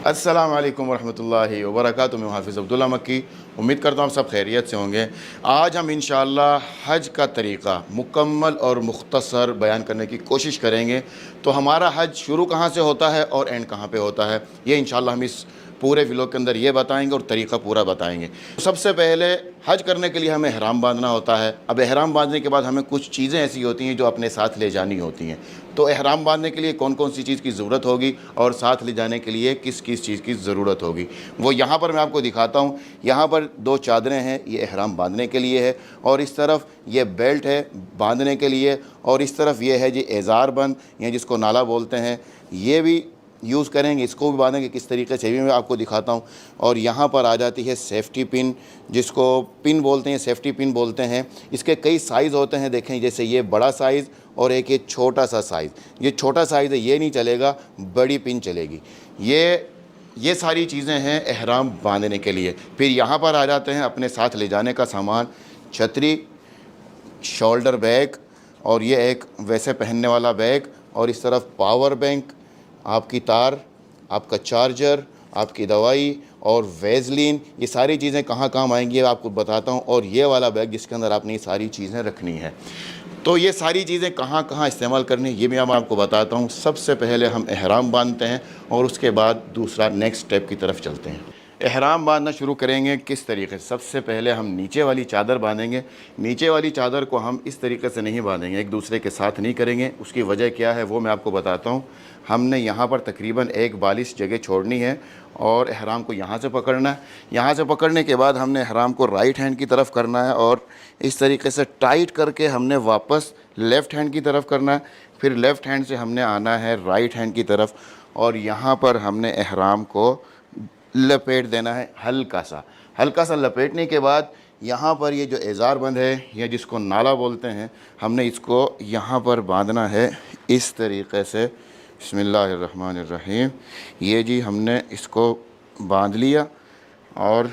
अस्सलाम वालेकुम वरहमतुल्लाहि वबरकातुहू। मैं हाफिज़ अब्दुल्ला मक्की। उम्मीद करता हूँ आप सब खैरियत से होंगे। आज हम इंशाअल्लाह हज का तरीक़ा मुकम्मल और मुख्तसर बयान करने की कोशिश करेंगे। तो हमारा हज शुरू कहाँ से होता है और एंड कहाँ पे होता है, ये इंशाअल्लाह हम इस पूरे व्लॉग के अंदर ये बताएंगे और तरीक़ा पूरा बताएंगे। सबसे पहले हज करने के लिए हमें एहराम बांधना होता है। अब एहराम बांधने के बाद हमें कुछ चीज़ें ऐसी होती हैं जो अपने साथ ले जानी होती हैं। तो एहराम बांधने के लिए कौन कौन सी चीज़ की ज़रूरत होगी और साथ ले जाने के लिए किस किस चीज़ की ज़रूरत होगी, वो यहाँ पर मैं आपको दिखाता हूँ। यहाँ पर दो चादरें हैं, ये एहराम बांधने के लिए है, और इस तरफ ये बेल्ट है बांधने के लिए, और इस तरफ ये है जी एज़ार बंद या जिसको नाला बोलते हैं, ये भी यूज़ करेंगे। इसको भी बांधेंगे किस तरीके से भी मैं आपको दिखाता हूँ। और यहाँ पर आ जाती है सेफ्टी पिन, जिसको पिन बोलते हैं, सेफ्टी पिन बोलते हैं। इसके कई साइज़ होते हैं, देखें जैसे ये बड़ा साइज़ और एक ये छोटा सा साइज़। ये छोटा साइज़ है, ये नहीं चलेगा, बड़ी पिन चलेगी। ये सारी चीज़ें हैं एहराम बांधने के लिए। फिर यहाँ पर आ जाते हैं अपने साथ ले जाने का सामान, छतरी, शोल्डर बैग, और ये एक वैसे पहनने वाला बैग, और इस तरफ पावर बैंक, आपकी तार, आपका चार्जर, आपकी दवाई और वेज़लिन। ये सारी चीज़ें कहाँ काम आएंगी आपको बताता हूँ। और ये वाला बैग जिसके अंदर आपने ये सारी चीज़ें रखनी है। तो ये सारी चीज़ें कहाँ कहाँ इस्तेमाल करनी है ये भी मैं आपको बताता हूँ। सबसे पहले हम एहराम बांधते हैं और उसके बाद दूसरा नेक्स्ट स्टेप की तरफ चलते हैं। एहराम बांधना शुरू करेंगे किस तरीके से। सबसे पहले हम नीचे वाली चादर बांधेंगे। नीचे वाली चादर को हम इस तरीके से नहीं बांधेंगे, एक दूसरे के साथ नहीं करेंगे। उसकी वजह क्या है वो मैं आपको बताता हूँ। हमने यहाँ पर तकरीबन 1 जगह छोड़नी है और एहराम को यहाँ से पकड़ना है। यहाँ से पकड़ने के बाद हमने एहराम को राइट हैंड की तरफ करना है और इस तरीके से टाइट करके हमने वापस लेफ़्ट हैंड की तरफ करना है। फिर लेफ़्ट हैंड से हमने आना है राइट हैंड की तरफ और यहाँ पर हमने एहराम को लपेट देना है हल्का सा लपेटने के बाद यहाँ पर ये जो एज़ार बंद है या जिसको नाला बोलते हैं, हमने इसको यहाँ पर बांधना है इस तरीक़े से। बिस्मिल्लाहिर्रहमानिर्रहीम। ये जी हमने इसको बांध लिया और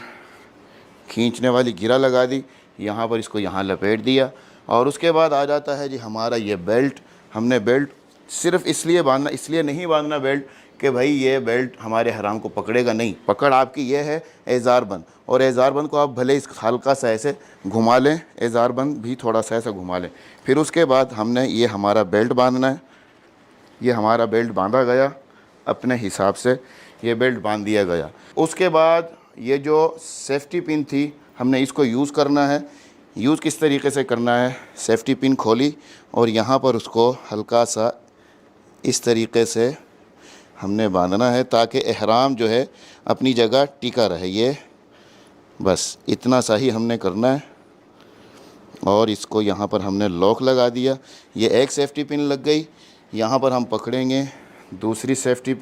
खींचने वाली गिरा लगा दी, यहाँ पर इसको यहाँ लपेट दिया। और उसके बाद आ जाता है जी हमारा ये बेल्ट। हमने बेल्ट सिर्फ़ इसलिए नहीं बांधना बेल्ट कि भाई ये बेल्ट हमारे हराम को पकड़ेगा, नहीं, पकड़ आपकी ये है एज़ार बंद। और एज़ार बंद को आप भले इस हल्का सा ऐसे घुमा लें, एज़ार बंद भी थोड़ा सा ऐसा घुमा लें। फिर उसके बाद हमने ये हमारा बेल्ट बांधना है। ये हमारा बेल्ट बांधा गया, अपने हिसाब से ये बेल्ट बांध दिया गया। उसके बाद ये जो सेफ्टी पिन थी हमने इसको यूज़ करना है। यूज़ किस तरीके से करना है, सेफ्टी पिन खोली और यहाँ पर उसको हल्का सा इस तरीके से हमने बांधना है ताकि एहराम जो है अपनी जगह टिका रहे। ये बस इतना सा ही हमने करना है और इसको यहाँ पर हमने लॉक लगा दिया। ये एक सेफ्टी पिन लग गई। यहाँ पर हम पकड़ेंगे दूसरी सेफ्टी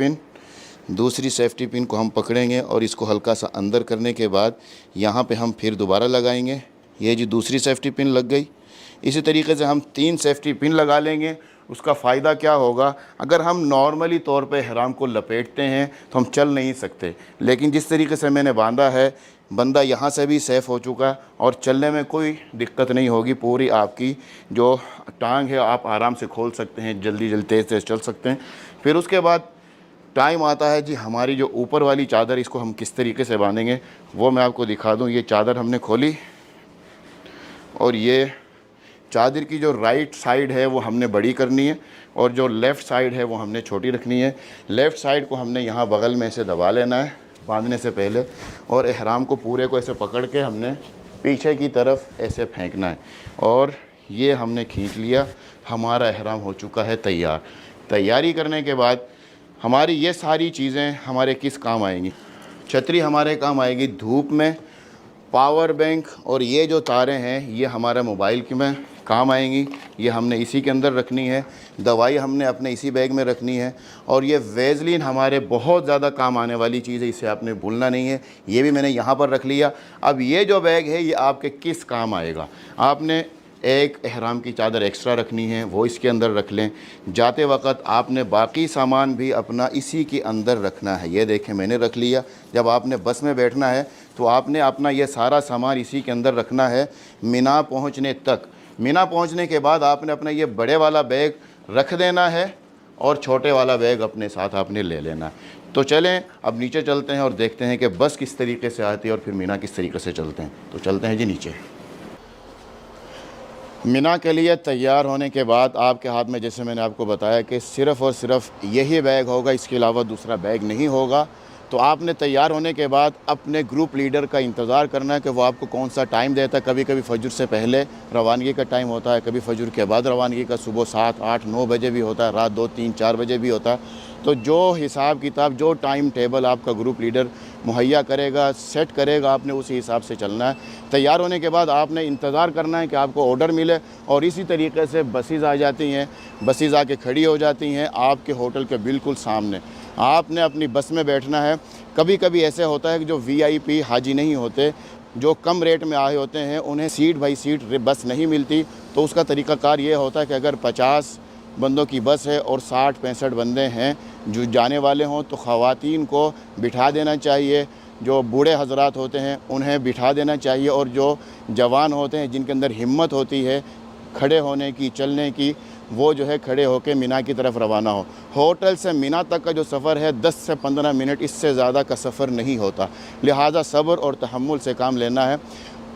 पिन को हम पकड़ेंगे और इसको हल्का सा अंदर करने के बाद यहाँ पे हम फिर दोबारा लगाएंगे। ये जी दूसरी सेफ्टी पिन लग गई। इसी तरीके से हम 3 सेफ्टी पिन लगा लेंगे। उसका फ़ायदा क्या होगा, अगर हम नॉर्मली तौर पे एहराम को लपेटते हैं तो हम चल नहीं सकते, लेकिन जिस तरीके से मैंने बांधा है बंदा यहाँ से भी सेफ़ हो चुका और चलने में कोई दिक्कत नहीं होगी। पूरी आपकी जो टांग है आप आराम से खोल सकते हैं, जल्दी तेज़ चल सकते हैं। फिर उसके बाद टाइम आता है जी हमारी जो ऊपर वाली चादर, इसको हम किस तरीके से बांधेंगे वो मैं आपको दिखा दूँ। ये चादर हमने खोली और ये चादर की जो राइट साइड है वो हमने बड़ी करनी है और जो लेफ़्ट साइड है वो हमने छोटी रखनी है। लेफ़्ट साइड को हमने यहाँ बगल में से दबा लेना है बांधने से पहले और एहराम को पूरे को ऐसे पकड़ के हमने पीछे की तरफ ऐसे फेंकना है और ये हमने खींच लिया। हमारा एहराम हो चुका है तैयार। तैयारी करने के बाद हमारी ये सारी चीज़ें हमारे किस काम आएंगी, छतरी हमारे काम आएगी धूप में, पावर बैंक और ये जो तारें हैं ये हमारा मोबाइल की में काम आएंगी, ये हमने इसी के अंदर रखनी है। दवाई हमने अपने इसी बैग में रखनी है और ये वेज़लिन हमारे बहुत ज़्यादा काम आने वाली चीज़ है, इसे आपने भूलना नहीं है। ये भी मैंने यहाँ पर रख लिया। अब ये जो बैग है ये आपके किस काम आएगा, आपने एक एहराम की चादर एक्स्ट्रा रखनी है, वो इसके अंदर रख लें। जाते वक्त आपने बाकी सामान भी अपना इसी के अंदर रखना है। ये देखें मैंने रख लिया। जब आपने बस में बैठना है तो आपने अपना ये सारा सामान इसी के अंदर रखना है मीना पहुंचने तक। मीना पहुंचने के बाद आपने अपना ये बड़े वाला बैग रख देना है और छोटे वाला बैग अपने साथ आपने ले लेना है। तो चलें अब नीचे चलते हैं और देखते हैं कि बस किस तरीके से आती है और फिर मीना किस तरीके से चलते हैं। तो चलते हैं जी नीचे। मीना के लिए तैयार होने के बाद आपके हाथ में, जैसे मैंने आपको बताया कि सिर्फ़ और सिर्फ यही बैग होगा, इसके अलावा दूसरा बैग नहीं होगा। तो आपने तैयार होने के बाद अपने ग्रुप लीडर का इंतज़ार करना है कि वो आपको कौन सा टाइम देता है। कभी कभी फजर से पहले रवानगी का टाइम होता है, कभी फजर के बाद रवानगी का, सुबह 7, 8, 9 बजे भी होता है, रात 2, 3, 4 बजे भी होता है। तो जो हिसाब किताब, जो टाइम टेबल आपका ग्रुप लीडर मुहैया करेगा, सेट करेगा, आपने उसी हिसाब से चलना है। तैयार होने के बाद आपने इंतज़ार करना है कि आपको ऑर्डर मिले, और इसी तरीके से बसेज़ आ जाती हैं। बसेज़ आके खड़ी हो जाती हैं आपके होटल के बिल्कुल सामने। आपने अपनी बस में बैठना है। कभी कभी ऐसे होता है कि जो वीआईपी हाजी नहीं होते, जो कम रेट में आए होते हैं, उन्हें सीट बाई सीट बस नहीं मिलती। तो उसका तरीक़ाकार ये होता है कि अगर 50 बंदों की बस है और 60-65 बंदे हैं जो जाने वाले हों, तो ख़वातीन को बिठा देना चाहिए। जो बूढ़े हजरात होते हैं उन्हें बिठा देना चाहिए, और जो जवान होते हैं जिनके अंदर हिम्मत होती है खड़े होने की, चलने की, वो जो है खड़े होकर मीना की तरफ रवाना हो। होटल से मीना तक का जो सफ़र है 10 से 15 मिनट, इससे ज़्यादा का सफ़र नहीं होता। लिहाजा सब्र और तहम्मुल से काम लेना है।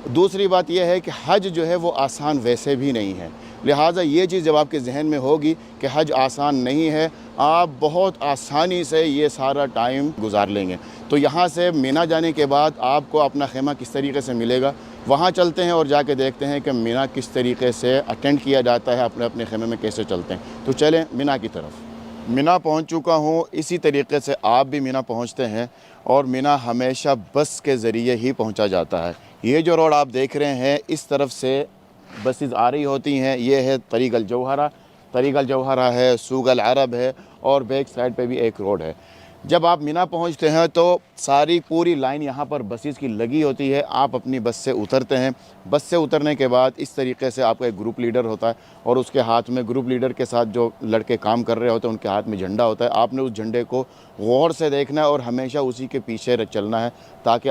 दूसरी बात यह है कि हज जो है वो आसान वैसे भी नहीं है। लिहाजा ये चीज़ जब आपके जहन में होगी कि हज आसान नहीं है, आप बहुत आसानी से ये सारा टाइम गुजार लेंगे। तो यहाँ से मीना जाने के बाद आपको अपना खेमा किस तरीके से मिलेगा, वहाँ चलते हैं और जाके देखते हैं कि मीना किस तरीके से अटेंड किया जाता है, अपने अपने खेमे में कैसे चलते हैं। तो चलें मीना की तरफ। मीना पहुँच चुका हूँ। इसी तरीके से आप भी मीना पहुँचते हैं, और मीना हमेशा बस के ज़रिए ही पहुँचा जाता है। ये जो रोड आप देख रहे हैं, इस तरफ से बसेस आ रही होती हैं। ये है तरीक़ अल जौहरा, तरीक़ अल जौहरा है, सूक़ अल अरब है, और बैक साइड पे भी एक रोड है। जब आप मीना पहुंचते हैं तो सारी पूरी लाइन यहाँ पर बसेस की लगी होती है। आप अपनी बस से उतरते हैं। बस से उतरने के बाद इस तरीके से आपका एक ग्रुप लीडर होता है, और उसके हाथ में, ग्रुप लीडर के साथ जो लड़के काम कर रहे होते हैं उनके हाथ में झंडा होता है। आपने उस झंडे को गौर से देखना है और हमेशा उसी के पीछे चलना है, ताकि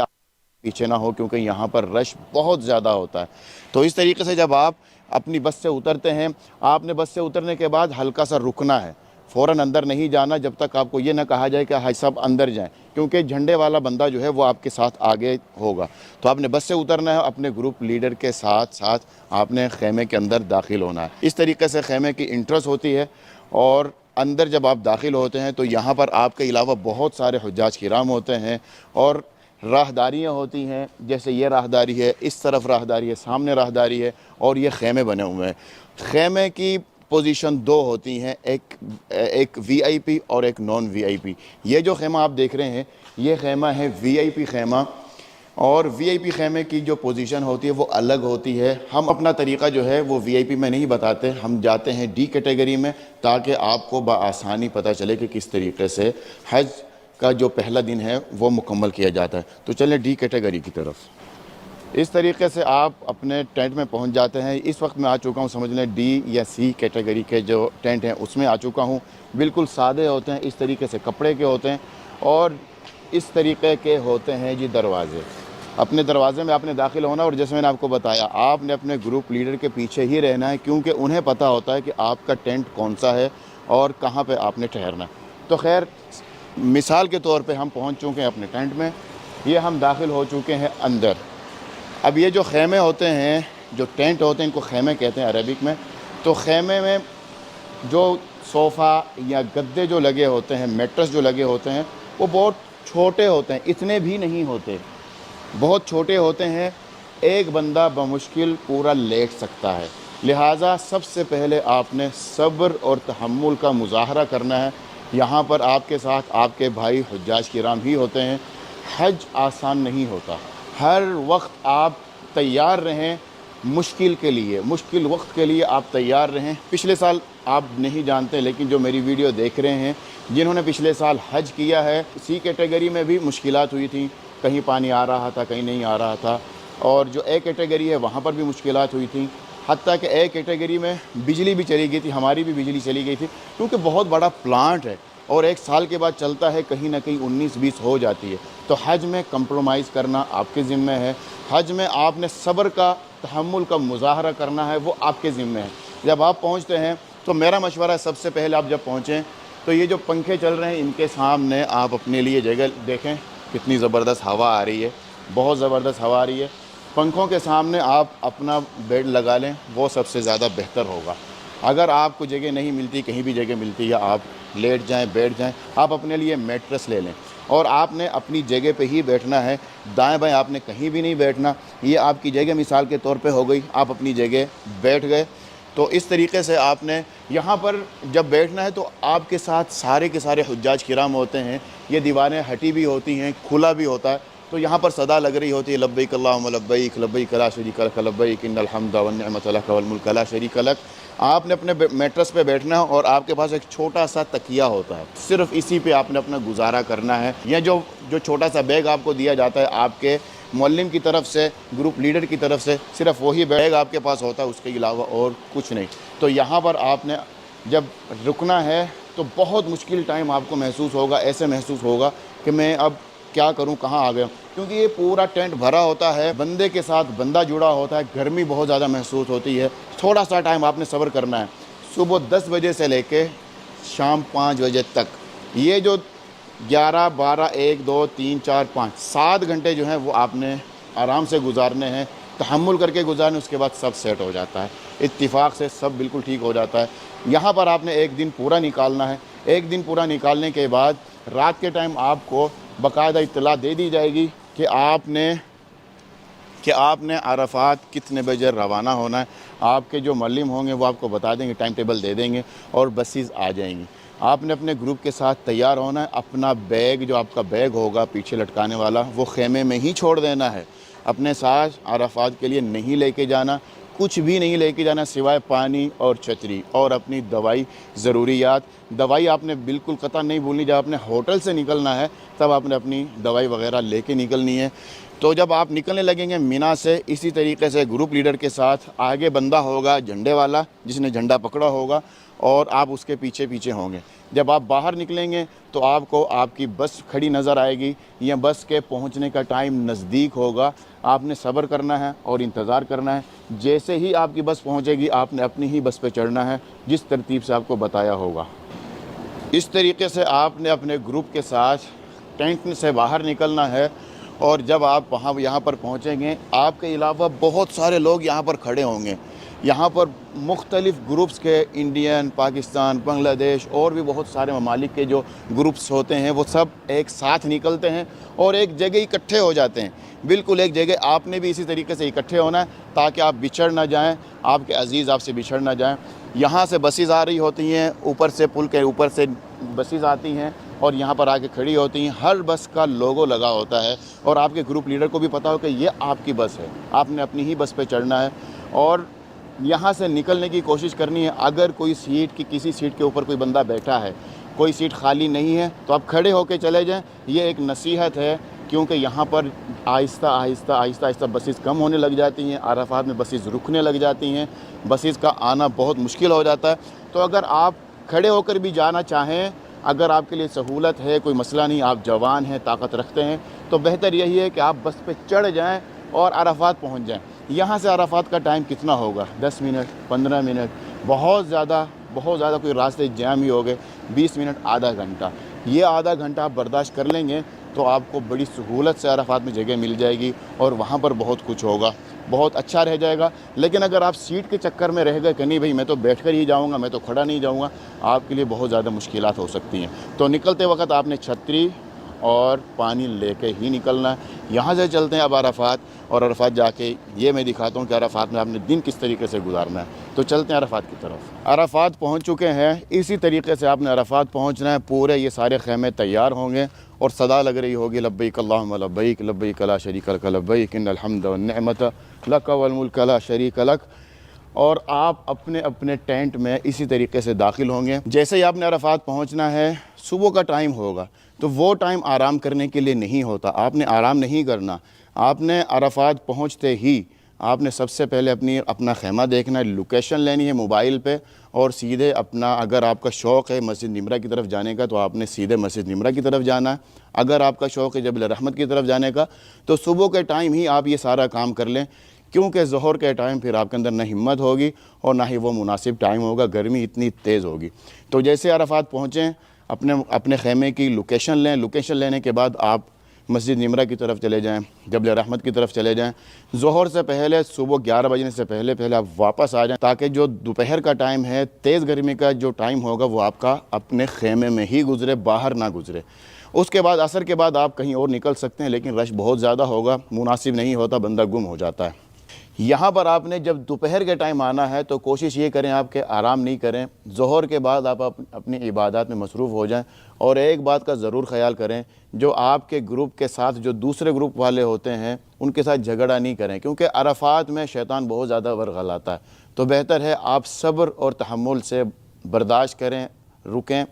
पीछे ना हो, क्योंकि यहाँ पर रश बहुत ज़्यादा होता है। तो इस तरीके से जब आप अपनी बस से उतरते हैं, आपने बस से उतरने के बाद हल्का सा रुकना है, फ़ौरन अंदर नहीं जाना जब तक आपको ये ना कहा जाए कि हाय सब अंदर जाएं, क्योंकि झंडे वाला बंदा जो है वो आपके साथ आगे होगा। तो आपने बस से उतरना है, अपने ग्रुप लीडर के साथ साथ आपने खेमे के अंदर दाखिल होना है। इस तरीके से खेमे की इंट्रेंस होती है, और अंदर जब आप दाखिल होते हैं तो यहाँ पर आपके अलावा बहुत सारे हुज्जाज किराम होते हैं, और राहदारियाँ होती हैं। जैसे ये राहदारी है, इस तरफ राहदारी है, सामने राहदारी है, और ये खेमे बने हुए हैं। खेमे की पोजीशन 2 होती हैं, एक वीआईपी और एक नॉन वीआईपी। ये जो खेमा आप देख रहे हैं, ये खेमा है वीआईपी खेमा, और वीआईपी खेमे की जो पोजीशन होती है वो अलग होती है। हम अपना तरीक़ा जो है वो वीआईपी में नहीं बताते, हम जाते हैं डी कैटेगरी में, ताकि आपको बआसानी पता चले कि किस तरीके से हज का जो पहला दिन है वो मुकम्मल किया जाता है। तो चलें डी कैटेगरी की तरफ। इस तरीके से आप अपने टेंट में पहुंच जाते हैं। इस वक्त मैं आ चुका हूं, समझ लें डी या सी कैटेगरी के जो टेंट हैं उसमें आ चुका हूं। बिल्कुल सादे होते हैं, इस तरीके से कपड़े के होते हैं, और इस तरीके के होते हैं जी दरवाज़े। अपने दरवाज़े में आपने दाखिल होना, और जैसे मैंने आपको बताया, आपने अपने ग्रुप लीडर के पीछे ही रहना है, क्योंकि उन्हें पता होता है कि आपका टेंट कौन सा है और कहाँ पर आपने ठहरना है। तो खैर, मिसाल के तौर पे हम पहुंच चुके हैं अपने टेंट में। ये हम दाखिल हो चुके हैं अंदर। अब ये जो खेमे होते हैं, जो टेंट होते हैं, इनको खेमे कहते हैं अरबिक में। तो खेमे में जो सोफ़ा या गद्दे जो लगे होते हैं, मैट्रेस जो लगे होते हैं, वो बहुत छोटे होते हैं, इतने भी नहीं होते, बहुत छोटे होते हैं। एक बंदा बमुश्किल पूरा लेट सकता है। लिहाजा सबसे पहले आपने सब्र और तहम्मुल का मुज़ाहरा करना है। यहाँ पर आपके साथ आपके भाई हुज्जाज किराम ही होते हैं। हज आसान नहीं होता। हर वक्त आप तैयार रहें मुश्किल के लिए, मुश्किल वक्त के लिए आप तैयार रहें। पिछले साल आप नहीं जानते, लेकिन जो मेरी वीडियो देख रहे हैं, जिन्होंने पिछले साल हज किया है, सी कैटेगरी में भी मुश्किलात हुई थी। कहीं पानी आ रहा था, कहीं नहीं आ रहा था, और जो ए कैटेगरी है वहाँ पर भी मुश्किलात हुई थी। हत्ता कि ए कैटेगरी में बिजली भी चली गई थी, हमारी भी बिजली चली गई थी, क्योंकि बहुत बड़ा प्लांट है और 1 साल के बाद चलता है, कहीं ना कहीं 19-20 हो जाती है। तो हज में कंप्रोमाइज़ करना आपके ज़िम्मे है। हज में आपने सब्र का, तहम्मुल का मुज़ाहरा करना है, वो आपके ज़िम्मे है। जब आप पहुँचते हैं तो मेरा मशवरा है, सबसे पहले आप जब पहुँचें तो ये जो पंखे चल रहे हैं इनके सामने आप अपने लिए जगह देखें, कितनी ज़बरदस्त हवा आ रही है, बहुत ज़बरदस्त हवा आ रही है। पंखों के सामने आप अपना बेड लगा लें, वो सबसे ज़्यादा बेहतर होगा। अगर आपको जगह नहीं मिलती, कहीं भी जगह मिलती है, आप लेट जाएं, बैठ जाएं, आप अपने लिए मैट्रेस ले लें और आपने अपनी जगह पे ही बैठना है, दाएं बाएं आपने कहीं भी नहीं बैठना। ये आपकी जगह मिसाल के तौर पे हो गई, आप अपनी जगह बैठ गए। तो इस तरीके से आपने यहाँ पर जब बैठना है तो आपके साथ सारे के सारे हुज्जाज किराम होते हैं। ये दीवारें हटी भी होती हैं, खुला भी होता है, तो यहाँ पर सदा लग रही होती है, लब्बैक अल्लाहुम्मा लब्बैक, लब्बैक ला शरीका लक लब्बैक, इन्नल हम्दा वन निअमत लक वल मुल्क ला शरीका लक। आपने अपने मैट्रेस पे बैठना है और आपके पास एक छोटा सा तकिया होता है, सिर्फ इसी पे आपने अपना गुजारा करना है। यह जो छोटा सा बैग आपको दिया जाता है आपके मुअल्लिम की तरफ से, ग्रुप लीडर की तरफ से, सिर्फ वही बैग आपके पास होता है, उसके अलावा और कुछ नहीं। तो यहाँ पर आपने जब रुकना है तो बहुत मुश्किल टाइम आपको महसूस होगा, ऐसे महसूस होगा कि मैं अब क्या करूं, कहाँ आ गया, क्योंकि ये पूरा टेंट भरा होता है, बंदे के साथ बंदा जुड़ा होता है, गर्मी बहुत ज़्यादा महसूस होती है। थोड़ा सा टाइम आपने सब्र करना है, सुबह 10 बजे से लेके शाम 5 बजे तक, ये जो 11, 12, 1, 2, 3, 4, 5, 7 घंटे जो हैं वो आपने आराम से गुजारने हैं, तहम्मुल करके गुजारने। उसके बाद सब सेट हो जाता है, इत्तिफाक से सब बिल्कुल ठीक हो जाता है। यहाँ पर आपने एक दिन पूरा निकालना है। एक दिन पूरा निकालने के बाद रात के टाइम आपको बाकायदा इत्तला दे दी जाएगी कि आपने अरफात कितने बजे रवाना होना है। आपके जो मुअल्लिम होंगे वो आपको बता देंगे, टाइम टेबल दे देंगे और बसेस आ जाएंगी। आपने अपने ग्रुप के साथ तैयार होना है। अपना बैग, जो आपका बैग होगा पीछे लटकाने वाला, वो खेमे में ही छोड़ देना है। अपने साथ अरफात के लिए नहीं लेके जाना, कुछ भी नहीं लेके जाना सिवाय पानी और छतरी और अपनी दवाई, ज़रूरियात। दवाई आपने बिल्कुल कतई नहीं भूलनी। जब आपने होटल से निकलना है तब आपने अपनी दवाई वगैरह लेके निकलनी है। तो जब आप निकलने लगेंगे मिना से, इसी तरीके से ग्रुप लीडर के साथ आगे बंदा होगा झंडे वाला, जिसने झंडा पकड़ा होगा, और आप उसके पीछे पीछे होंगे। जब आप बाहर निकलेंगे तो आपको आपकी बस खड़ी नज़र आएगी, या बस के पहुंचने का टाइम नज़दीक होगा। आपने सब्र करना है और इंतज़ार करना है। जैसे ही आपकी बस पहुंचेगी आपने अपनी ही बस पे चढ़ना है, जिस तरतीब से आपको बताया होगा। इस तरीके से आपने अपने ग्रुप के साथ टेंट से बाहर निकलना है। और जब आप यहाँ पर पहुँचेंगे, आपके अलावा बहुत सारे लोग यहाँ पर खड़े होंगे। यहाँ पर मुख्तलिफ़ ग्रुप्स के, इंडियन, पाकिस्तान, बांग्लादेश और भी बहुत सारे ममालिक के जो ग्रुप्स होते हैं वो सब एक साथ निकलते हैं और एक जगह इकट्ठे हो जाते हैं। बिल्कुल एक जगह आपने भी इसी तरीके से इकट्ठे होना है ताकि आप बिछड़ ना जाएं, आपके अजीज़ आपसे बिछड़ ना जाएं। यहाँ से बसेस आ रही होती हैं, ऊपर से पुल के ऊपर से बसेस आती हैं और यहाँ पर आके खड़ी होती हैं। हर बस का लोगो लगा होता है और आपके ग्रुप लीडर को भी पता हो कि ये आपकी बस है, आपने अपनी ही बस पे चढ़ना है और यहाँ से निकलने की कोशिश करनी है। अगर कोई सीट की, किसी सीट के ऊपर कोई बंदा बैठा है, कोई सीट खाली नहीं है, तो आप खड़े होकर चले जाएं। ये एक नसीहत है, क्योंकि यहाँ पर आहिस्ता आहिस्ता आहिस्ता आहिस्ता बसेस कम होने लग जाती हैं। अरफात में बसेस रुकने लग जाती हैं, बसेस का आना बहुत मुश्किल हो जाता है। तो अगर आप खड़े होकर भी जाना चाहें, अगर आपके लिए सहूलत है, कोई मसला नहीं, आप जवान हैं, ताकत रखते हैं, तो बेहतर यही है कि आप बस पे चढ़ जाएं और अरफात पहुंच जाएं। यहाँ से अरफात का टाइम कितना होगा? 10 मिनट, 15 मिनट, बहुत ज़्यादा कोई रास्ते जाम ही हो गए 20 मिनट, आधा घंटा। ये आधा घंटा आप बर्दाश्त कर लेंगे तो आपको बड़ी सहूलत से अरफात में जगह मिल जाएगी और वहाँ पर बहुत कुछ होगा, बहुत अच्छा रह जाएगा। लेकिन अगर आप सीट के चक्कर में रह गए कि नहीं भाई मैं तो बैठ कर ही जाऊँगा, मैं तो खड़ा नहीं जाऊँगा, आपके लिए बहुत ज़्यादा मुश्किलात हो सकती हैं। तो निकलते वक्त आपने छतरी और पानी लेके ही निकलना है। यहाँ से चलते हैं अब अरफात, और अरफात जाके ये मैं दिखाता हूँ कि अरफात में आपने दिन किस तरीके से गुजारना है। तो चलते हैं अरफात की तरफ। अरफात पहुँच चुके हैं, इसी तरीके से आपने अरफात पहुँचना है। पूरे ये सारे खेमे तैयार होंगे और सदा लग रही होगी, लब्बैक अल्लाहुम्मा लब्बैक, लब्बैक ला शरीका लक लब्बैक, इन्नल हम्दा वन निअमत लक वल मुल्क ला शरीका लक। और आप अपने अपने टेंट में इसी तरीके से दाखिल होंगे। जैसे ही आपने अरफात पहुंचना है, सुबह का टाइम होगा, तो वो टाइम आराम करने के लिए नहीं होता। आपने आराम नहीं करना। आपने अरफात पहुंचते ही आपने सबसे पहले अपना खेमा देखना है, लोकेशन लेनी है मोबाइल पे, और सीधे अपना, अगर आपका शौक़ है मस्जिद निमरा की तरफ जाने का, तो आपने सीधे मस्जिद निमरा की तरफ जाना है। अगर आपका शौक़ है जबल रहमत की तरफ जाने का, तो सुबह के टाइम ही आप ये सारा काम कर लें, क्योंकि ज़ोहर के टाइम फिर आपके अंदर ना हिम्मत होगी और ना ही वो मुनासिब टाइम होगा, गर्मी इतनी तेज़ होगी। तो जैसे अरफात पहुँचें, अपने अपने खेमे की लोकेशन लें। लोकेशन लेने के बाद आप मस्जिद निमरा की तरफ चले जाएं, जबल रहमत की तरफ चले जाएं। ज़ोहर से पहले, सुबह 11 बजने से पहले पहले आप वापस आ जाएं, ताकि जो दोपहर का टाइम है, तेज़ गर्मी का जो टाइम होगा, वो आपका अपने खेमे में ही गुजरे, बाहर ना गुजरे। उसके बाद असर के बाद आप कहीं और निकल सकते हैं, लेकिन रश बहुत ज़्यादा होगा, मुनासिब नहीं होता, बंदा गुम हो जाता है। यहाँ पर आपने जब दोपहर के टाइम आना है तो कोशिश ये करें आप कि आराम नहीं करें। ज़ोहर के बाद आप अपनी इबादत में मसरूफ़ हो जाएं। और एक बात का ज़रूर ख्याल करें, जो आपके ग्रुप के साथ जो दूसरे ग्रुप वाले होते हैं उनके साथ झगड़ा नहीं करें, क्योंकि अरफात में शैतान बहुत ज़्यादा वर्गलाता है। तो बेहतर है आप सब्र और तहम्मुल से बर्दाश्त करें, रुकें,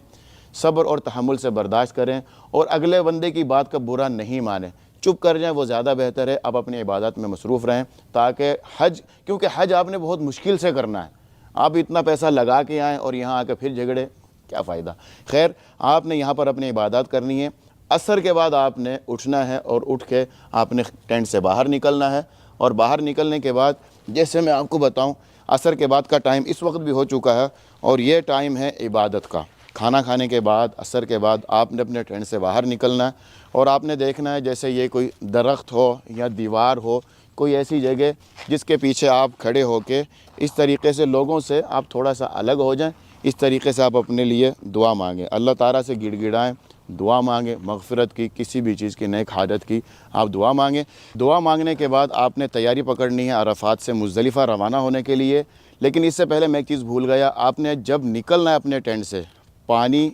सब्र और तहम्मुल से बर्दाश्त करें और अगले बंदे की बात का बुरा नहीं मानें, चुप कर जाएं, वो ज़्यादा बेहतर है। आप अपनी इबादत में मसरूफ़ रहें, ताकि हज, क्योंकि हज आपने बहुत मुश्किल से करना है। आप इतना पैसा लगा के आएँ और यहाँ आकर फिर झगड़े, क्या फ़ायदा। खैर, आपने यहाँ पर अपनी इबादत करनी है। असर के बाद आपने उठना है और उठ के आपने टेंट से बाहर निकलना है। और बाहर निकलने के बाद, जैसे मैं आपको बताऊँ, असर के बाद का टाइम इस वक्त भी हो चुका है और ये टाइम है इबादत का। खाना खाने के बाद, असर के बाद आपने अपने टेंट से बाहर निकलना है और आपने देखना है जैसे ये कोई दरख्त हो या दीवार हो, कोई ऐसी जगह जिसके पीछे आप खड़े होके इस तरीक़े से लोगों से आप थोड़ा सा अलग हो जाएं। इस तरीक़े से आप अपने लिए दुआ मांगें, अल्लाह ताला से गिड़गिड़ाएं, दुआ मांगें, मग़फ़िरत की, किसी भी चीज़ की, नेक हाजत की आप दुआ मांगें। दुआ मांगने के बाद आपने तैयारी पकड़नी है अरफात से मुज़दलिफ़ा रवाना होने के लिए। लेकिन इससे पहले मैं एक चीज़ भूल गया, आपने जब निकलना है अपने टेंट से, पानी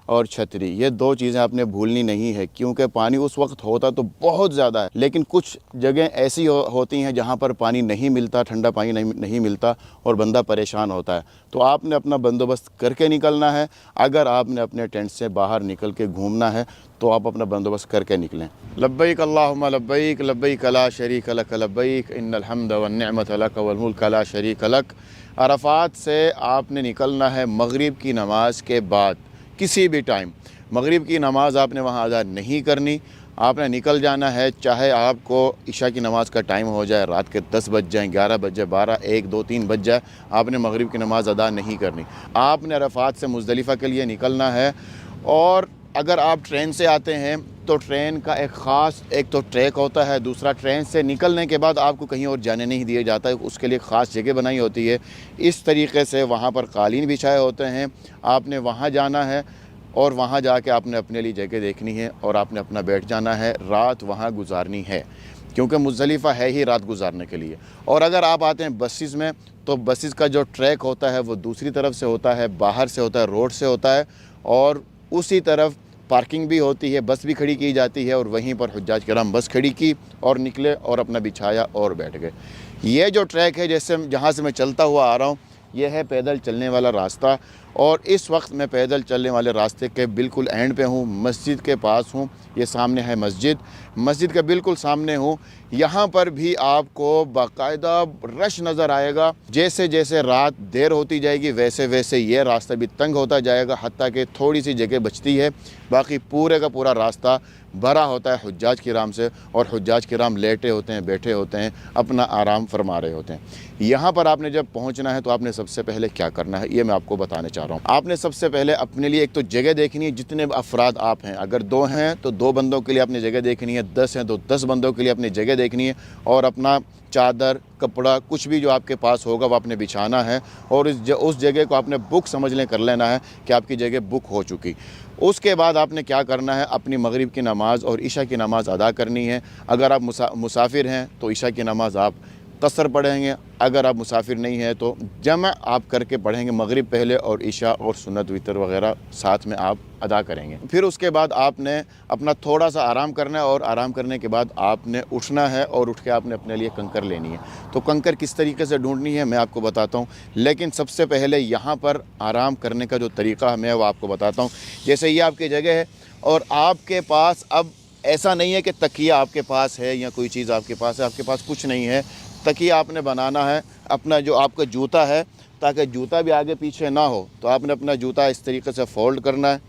और छतरी, ये दो चीज़ें आपने भूलनी नहीं है, क्योंकि पानी उस वक्त होता तो बहुत ज़्यादा है, लेकिन कुछ जगह ऐसी होती हैं जहाँ पर पानी नहीं मिलता, ठंडा पानी नहीं मिलता और बंदा परेशान होता है। तो आपने अपना बंदोबस्त करके निकलना है। अगर आपने अपने टेंट से बाहर निकल के घूमना है तो आप अपना बंदोबस्त करके निकलें। लब्बैक अल्लाहुम्मा लब्बैक, लब्बैक ला शरीक लक लब्बैक, इन्नल हम्द वन निअमत लक वल मुल्क ला शरीक लक। अरफात से आपने निकलना है मगरिब की नमाज़ के बाद, किसी भी टाइम। मगरिब की नमाज़ आपने वहाँ अदा नहीं करनी, आपने निकल जाना है, चाहे आपको इशा की नमाज़ का टाइम हो जाए, रात के 10 बज जाएँ, 11 बज जाए, 12, 1, 2, 3 बज जाए, आपने मगरिब की नमाज़ अदा नहीं करनी। आपने अरफात से मुज़दलिफ़ा के लिए निकलना है। और अगर आप ट्रेन से आते हैं तो ट्रेन का एक ख़ास, एक तो ट्रैक होता है, दूसरा ट्रेन से निकलने के बाद आपको कहीं और जाने नहीं दिया जाता है, उसके लिए ख़ास जगह बनाई होती है। इस तरीक़े से वहाँ पर कालीन बिछाए होते हैं, आपने वहाँ जाना है और वहाँ जाके आपने अपने लिए जगह देखनी है और आपने अपना बैठ जाना है, रात वहाँ गुजारनी है, क्योंकि मुज़दलिफ़ा है ही रात गुजारने के लिए। और अगर आप आते हैं बसेस में, तो बसेस का जो ट्रैक होता है वो दूसरी तरफ से होता है, बाहर से होता है, रोड से होता है, और उसी तरफ पार्किंग भी होती है, बस भी खड़ी की जाती है, और वहीं पर हुज्जाज किराम बस खड़ी की और निकले और अपना बिछाया और बैठ गए। ये जो ट्रैक है, जैसे जहाँ से मैं चलता हुआ आ रहा हूँ, ये है पैदल चलने वाला रास्ता। और इस वक्त मैं पैदल चलने वाले रास्ते के बिल्कुल एंड पे हूँ, मस्जिद के पास हूँ। ये सामने है मस्जिद, मस्जिद के बिल्कुल सामने हूँ। यहाँ पर भी आपको बाकायदा रश नज़र आएगा। जैसे जैसे रात देर होती जाएगी वैसे वैसे ये रास्ता भी तंग होता जाएगा, हत्ता कि थोड़ी सी जगह बचती है, बाकी पूरे का पूरा रास्ता भरा होता है हुज्जाज किराम से। और हुज्जाज किराम लेटे होते हैं, बैठे होते हैं, अपना आराम फरमा रहे होते हैं। यहाँ पर आपने जब पहुँचना है तो आपने सबसे पहले क्या करना है, ये मैं आपको बताने चाह रहा हूँ। आपने सबसे पहले अपने लिए एक तो जगह देखनी है, जितने अफराद आप हैं, अगर 2 हैं तो 2 बंदों के लिए आपने जगह देखनी है, 10 हैं तो 10 बंदों के लिए अपनी जगह देखनी है। और अपना चादर, कपड़ा, कुछ भी जो आपके पास होगा वो आपने बिछाना है, और उस जगह को आपने बुक समझ कर लेना है कि आपकी जगह बुक हो चुकी। उसके बाद आपने क्या करना है, अपनी मगरिब की नमाज़ और इशा की नमाज़ अदा करनी है। अगर आप मुसाफिर हैं तो इशा की नमाज़ आप कसर पढ़ेंगे, अगर आप मुसाफिर नहीं हैं तो जमा आप करके पढ़ेंगे, मगरिब पहले और इशा और सुन्नत वितर वगैरह साथ में आप अदा करेंगे। फिर उसके बाद आपने अपना थोड़ा सा आराम करना है, और आराम करने के बाद आपने उठना है और उठ के आपने अपने लिए कंकर लेनी है। तो कंकर किस तरीके से ढूंढनी है मैं आपको बताता हूँ, लेकिन सबसे पहले यहाँ पर आराम करने का जो तरीका है मैं वो आपको बताता हूँ। जैसे ये आपकी जगह है और आपके पास अब ऐसा नहीं है कि तकिया आपके पास है या कोई चीज़ आपके पास है, आपके पास कुछ नहीं है। तकिया आपने बनाना है, अपना जो आपका जूता है, ताकि जूता भी आगे पीछे ना हो, तो आपने अपना जूता इस तरीके से फ़ोल्ड करना है,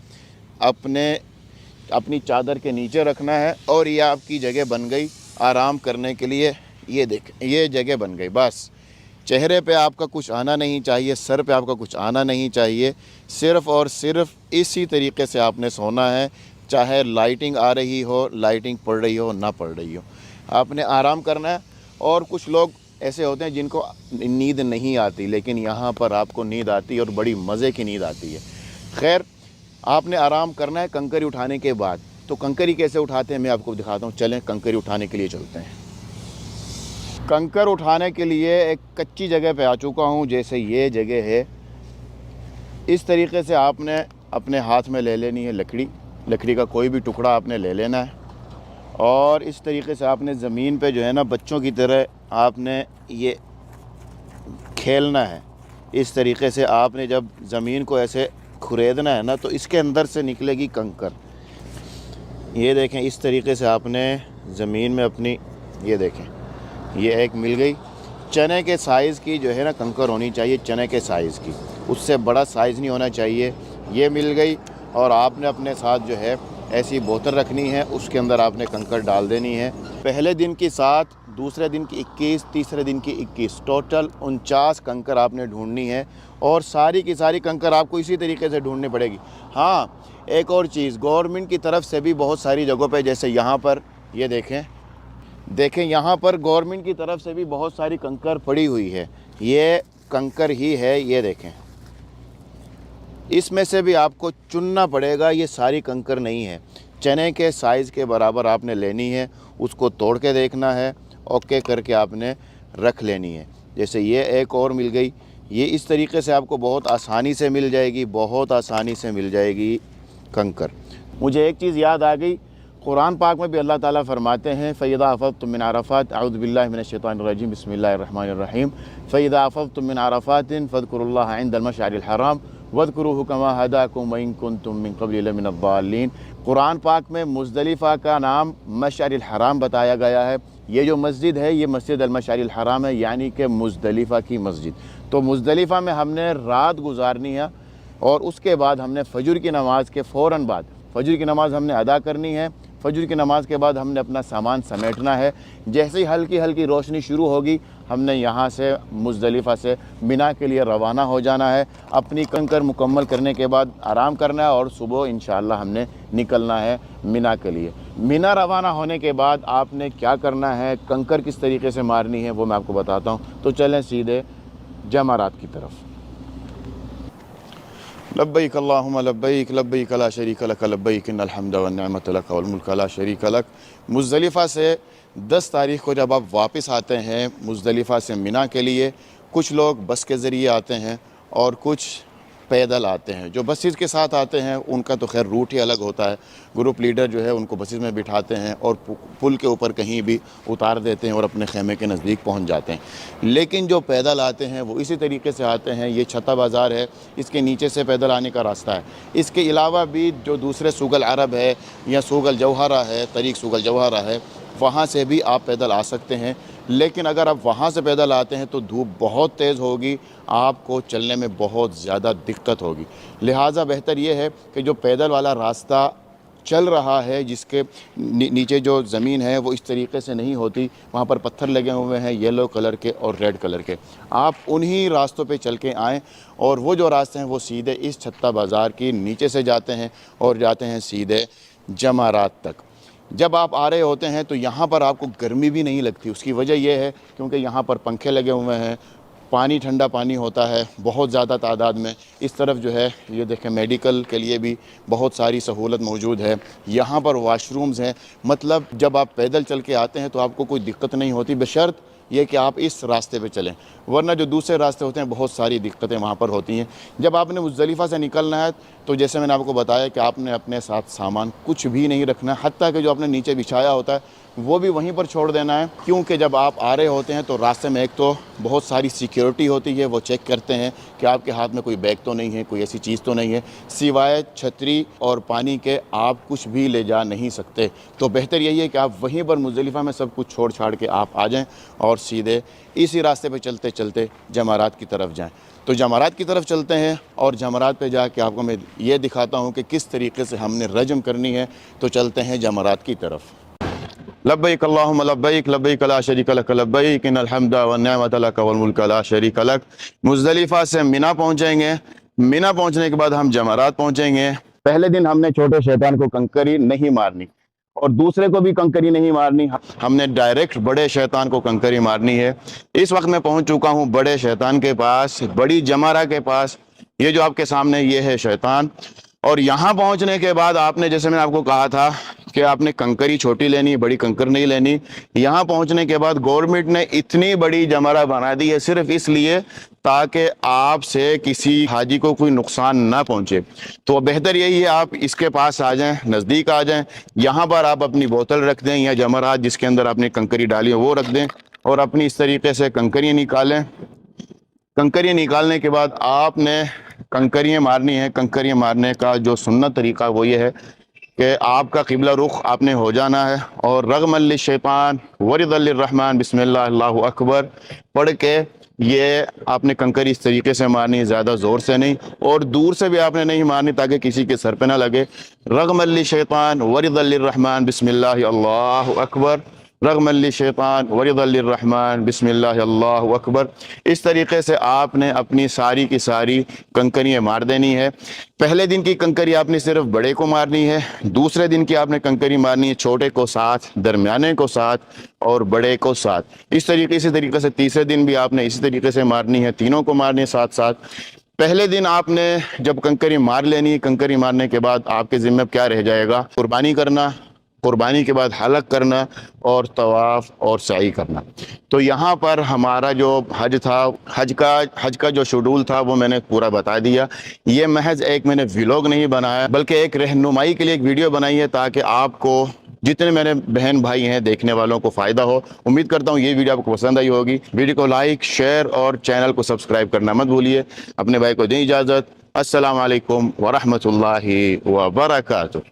अपनी चादर के नीचे रखना है, और ये आपकी जगह बन गई आराम करने के लिए। ये देख, ये जगह बन गई। बस चेहरे पे आपका कुछ आना नहीं चाहिए, सर पे आपका कुछ आना नहीं चाहिए। सिर्फ़ और सिर्फ इसी तरीके से आपने सोना है, चाहे लाइटिंग आ रही हो, लाइटिंग पड़ रही हो, ना पड़ रही हो, आपने आराम करना है। और कुछ लोग ऐसे होते हैं जिनको नींद नहीं आती, लेकिन यहाँ पर आपको नींद आती है और बड़ी मज़े की नींद आती है। खैर, आपने आराम करना है कंकरी उठाने के बाद। तो कंकरी कैसे उठाते हैं मैं आपको दिखाता हूँ। चलें कंकरी उठाने के लिए चलते हैं। कंकर उठाने के लिए एक कच्ची जगह पे आ चुका हूँ, जैसे ये जगह है। इस तरीके से आपने अपने हाथ में ले लेनी है लकड़ी का कोई भी टुकड़ा आपने ले लेना है, और इस तरीके से आपने ज़मीन पे जो है ना, बच्चों की तरह आपने ये खेलना है। इस तरीके से आपने जब ज़मीन को ऐसे खुरेदना है ना, तो इसके अंदर से निकलेगी कंकर। ये देखें, इस तरीके से आपने ज़मीन में अपनी, ये देखें, ये एक मिल गई। चने के साइज़ की जो है ना कंकर होनी चाहिए, चने के साइज़ की, उससे बड़ा साइज़ नहीं होना चाहिए। ये मिल गई, और आपने अपने साथ जो है ऐसी बोतल रखनी है, उसके अंदर आपने कंकर डाल देनी है। पहले दिन की 7, दूसरे दिन की 21, तीसरे दिन की 21, टोटल 49 कंकर आपने ढूंढनी है। और सारी की सारी कंकर आपको इसी तरीके से ढूंढनी पड़ेगी। हाँ, एक और चीज़, गवर्नमेंट की तरफ से भी बहुत सारी जगहों पे, जैसे यहाँ पर ये देखें यहाँ पर गवर्नमेंट की तरफ से भी बहुत सारी कंकर पड़ी हुई है। ये कंकर ही है, ये देखें, इसमें से भी आपको चुनना पड़ेगा। ये सारी कंकर नहीं है, चने के साइज़ के बराबर आपने लेनी है, उसको तोड़ के देखना है, ओके करके आपने रख लेनी है। जैसे ये एक और मिल गई, ये इस तरीके से आपको बहुत आसानी से मिल जाएगी, बहुत आसानी से मिल जाएगी कंकर। मुझे एक चीज़ याद आ गई, कुरान पाक में भी अल्लाह ताला फरमाते हैं, फ़इज़ा अफ़ज़्तुम मिन अरफ़ात अऊज़ु बिल्लाहि मिनश शैतानिर रजीम बिस्मिल्लाहिर रहमानिर रहीम फ़इज़ा अफ़ज़्तुम मिन अरफ़ातिन फ़ज़्कुरुल्लाह इंदल मशअरिल हराम वज़्कुरूहु कमा हदाकुम व इन कुंतुम मिन क़ब्लि लमिनद्दाल्लीन। कुरान पाक में मुज़दलिफ़ा का नाम मशअरिल हराम बताया गया है। ये जो मस्जिद है, ये मस्जिद अल मशअरिल हराम है, यानी कि मुज़दलिफ़ा की मस्जिद। तो मुज़दलिफ़ा में हमने रात गुजारनी है, और उसके बाद हमने फ़जर की नमाज़ के फ़ौरन बाद फ़जर की नमाज़ हमने अदा करनी है। फ़जर की नमाज़ के बाद हमने अपना सामान समेटना है। जैसे ही हल्की हल्की रोशनी शुरू होगी, हमने यहाँ से मुज़दलिफ़ा से मिना के लिए रवाना हो जाना है। अपनी कंकर मुकम्मल करने के बाद आराम करना है, और सुबह इंशाअल्लाह हमने निकलना है मिना के लिए। मिना रवाना होने के बाद आपने क्या करना है, कंकर किस तरीके से मारनी है, वो मैं आपको बताता हूँ। तो चलें सीधे जमारात की तरफ। लब्बैक अल्लाहुम्मा लब्बैक लब्बैक ला शरीक लक लब्बैक इन्नल हम्द वन निअमत लक वल मुल्क ला शरीक लक। मुज़दलिफ़ा से 10 तारीख़ को जब आप वापस आते हैं मुज़दलिफ़ा से मिना के लिए, कुछ लोग बस के ज़रिए आते हैं और कुछ पैदल आते हैं। जो बसेस के साथ आते हैं उनका तो खैर रूट ही अलग होता है। ग्रुप लीडर जो है उनको बसेस में बिठाते हैं और पुल के ऊपर कहीं भी उतार देते हैं और अपने खेमे के नज़दीक पहुंच जाते हैं। लेकिन जो पैदल आते हैं वो इसी तरीके से आते हैं। ये छत्ता बाज़ार है, इसके नीचे से पैदल आने का रास्ता है। इसके अलावा भी जो दूसरे सूगल अरब है या सूगल जौहरा है, तरीक़ सूगल जौहरा है, वहाँ से भी आप पैदल आ सकते हैं। लेकिन अगर आप वहाँ से पैदल आते हैं तो धूप बहुत तेज़ होगी, आपको चलने में बहुत ज़्यादा दिक्कत होगी। लिहाजा बेहतर ये है कि जो पैदल वाला रास्ता चल रहा है, जिसके नीचे जो ज़मीन है वो इस तरीके से नहीं होती, वहाँ पर पत्थर लगे हुए हैं येलो कलर के और रेड कलर के, आप उन्हीं रास्तों पे चल के आएँ। और वो जो रास्ते हैं वो सीधे इस छत्ता बाज़ार के नीचे से जाते हैं और जाते हैं सीधे जमारात तक। जब आप आ रहे होते हैं तो यहाँ पर आपको गर्मी भी नहीं लगती। उसकी वजह यह है क्योंकि यहाँ पर पंखे लगे हुए हैं, पानी ठंडा पानी होता है बहुत ज़्यादा तादाद में। इस तरफ जो है ये देखें मेडिकल के लिए भी बहुत सारी सहूलत मौजूद है। यहाँ पर वाशरूम्स हैं। मतलब जब आप पैदल चल के आते हैं तो आपको कोई दिक्कत नहीं होती, बशर्त ये कि आप इस रास्ते पे चलें, वरना जो दूसरे रास्ते होते हैं बहुत सारी दिक्कतें वहाँ पर होती हैं। जब आपने मुज़दलिफ़ा से निकलना है तो जैसे मैंने आपको बताया कि आपने अपने साथ सामान कुछ भी नहीं रखना है, हत्ता कि जो आपने नीचे बिछाया होता है वो भी वहीं पर छोड़ देना है। क्योंकि जब आप आ रहे होते हैं तो रास्ते में एक तो बहुत सारी सिक्योरिटी होती है, वो चेक करते हैं कि आपके हाथ में कोई बैग तो नहीं है, कोई ऐसी चीज़ तो नहीं है। सिवाय छतरी और पानी के आप कुछ भी ले जा नहीं सकते। तो बेहतर यही है कि आप वहीं पर मुज़दलिफ़ा में सब कुछ छोड़ छाड़ के आप आ जाएँ और सीधे इसी रास्ते पर चलते चलते जमारात की तरफ जाएँ। तो जमारात की तरफ चलते हैं और जमारात पे जाके आपको मैं ये दिखाता हूँ कि किस तरीके से हमने रजम करनी है। तो चलते हैं जमारात की तरफ। लब्बैक अल्लाहुम्मा लब्बैक लब्बैक ला शरीका लक लब्बैक इन्नल हम्दा वन निअमत लक वल मुल्क ला शरीका लक। मुज़दलिफ़ा से मिना पहुंचेंगे। मिना पहुंचने के बाद हम जमरात पहुंचेंगे। पहले दिन हमने छोटे शैतान को कंकरी नहीं मारनी और दूसरे को भी कंकरी नहीं मारनी, हमने डायरेक्ट बड़े शैतान को कंकरी मारनी है। इस वक्त मैं पहुंच चुका हूं बड़े शैतान के पास, बड़ी जमारा के पास। ये जो आपके सामने ये है शैतान। और यहाँ पहुंचने के बाद आपने, जैसे मैंने आपको कहा था कि आपने कंकरी छोटी लेनी, बड़ी कंकर नहीं लेनी। यहाँ पहुंचने के बाद गवर्नमेंट ने इतनी बड़ी जमारा बना दी है सिर्फ इसलिए ताकि आपसे किसी हाजी को कोई नुकसान ना पहुंचे। तो बेहतर यही है आप इसके पास आ जाएं, नज़दीक आ जाएं। यहाँ पर आप अपनी बोतल रख दें या जमरात जिसके अंदर आपने कंकरी डाली है वो रख दें और अपनी इस तरीके से कंकरियाँ निकालें। कंकरियाँ निकालने के बाद आपने कंकरियाँ मारनी है। कंकरियाँ मारने का जो सुन्नत तरीका वो ये है कि आपका क़िबला रुख आपने हो जाना है और रग़मल लिश्शैतान वरिदल लिर्रहमान बिस्मिल्लाह अल्लाहु अकबर पढ़ के ये आपने कंकरी इस तरीके से मारनी है, ज़्यादा ज़ोर से नहीं और दूर से भी आपने नहीं मारनी ताकि किसी के सर पे ना लगे। रग़मल लिश्शैतान वरिदल लिर्रहमान बिस्मिल्लाह अल्लाहु अकबर रग़मल लिश्शैतान वरिदल लिर्रहमान बिस्मिल्लाह अल्लाहु अकबर। इस तरीके से आपने अपनी सारी की सारी कंकरियाँ मार देनी है। पहले दिन की कंकरी आपने सिर्फ बड़े को मारनी है, दूसरे दिन की आपने कंकरी मारनी है छोटे को साथ, दरमियाने को साथ और बड़े को साथ। इसी तरीके से तीसरे दिन भी आपने इसी तरीके से मारनी है, तीनों को मारनी है साथ साथ। पहले दिन आपने जब कंकरी मार लेनी है, कंकरी मारने के बाद आपके ज़िम्मे क्या रह जाएगा? कुर्बानी करना, कुर्बानी के बाद हलक करना और तवाफ़ और सई करना। तो यहाँ पर हमारा जो हज था, हज का जो शेड्यूल था वो मैंने पूरा बता दिया। ये महज एक मैंने व्लॉग नहीं बनाया बल्कि एक रहनुमाई के लिए एक वीडियो बनाई है ताकि आपको, जितने मेरे बहन भाई हैं देखने वालों को फ़ायदा हो। उम्मीद करता हूँ ये वीडियो आपको पसंद आई होगी। वीडियो को लाइक, शेयर और चैनल को सब्सक्राइब करना मत भूलिए। अपने भाई को दें इजाज़त। अस्सलाम वालेकुम व रहमतुल्लाहि व बरकातुहू।